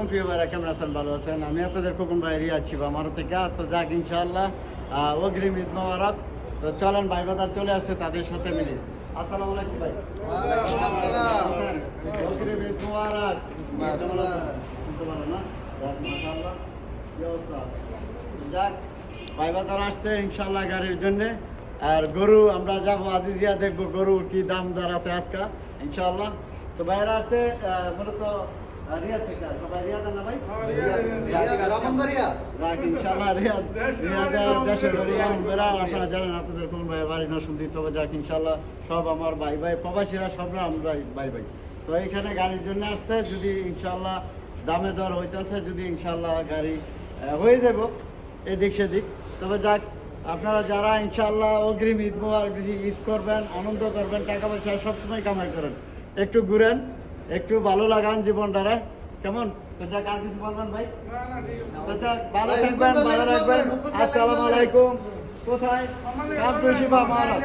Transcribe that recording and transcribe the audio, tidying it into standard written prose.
প্রিয় ভাইরা কেমন আছেন? ভালো আছেন? আমি আপনাদের খোকন ভাই রিয়াজ ছিলাম আমার থেকে। তো যাক ইনশাআল্লাহ অগ্রিম ঈদ মোবারক। তো চলেন ভাই বাজার চলে আসছে তাদের সাথে মিলে। আসসালামু আলাইকুম ভাই। অগ্রিম ঈদ মোবারক। শুনতে পারেন না? যাক মাশাআল্লাহ, কি অবস্থা? যাক ভাই বাজার আসছে ইনশাআল্লাহ গাড়ির জন্য। আর গরু আমরা যাবো আজিজিয়া দেখবো গরু কি দাম দর আছে আজকে ইনশাআল্লাহ। তো ভাইরা আসছে মূলত রিয়াদ থেকে। সবাই রিয়াদের না ভাই? ইনশাআল্লাহ রিয়াদের দেশের বাড়ি বেড়া। আপনারা জানেন আপনাদের কোন ভাই বাড়ি না শুনতে, তবে যাক ইনশাআল্লাহ সব আমার ভাই ভাই প্রবাসীরা সবরা আমরা ভাই ভাই। তো এইখানে গাড়ির জন্য আসছে, যদি ইনশাআল্লাহ দামে দর হইতেছে, যদি ইনশাআল্লাহ গাড়ি হয়ে যাব এদিক সেদিক। তবে যাক আপনারা যারা ইনশাআল্লাহ অগ্রিম ঈদ মোবারক ঈদ করবেন, আনন্দ করবেন, টাকা পয়সা সবসময় কামাই করেন, একটু ঘুরেন, একটু ভালো লাগান জীবনটারে, কেমন? তো যাক আর কিছু বলবেন ভাই? তো যাক ভালো থাকবেন, ভালো রাখবেন। আসসালামু আলাইকুম। কোথায়? কামটু শিবা মারা।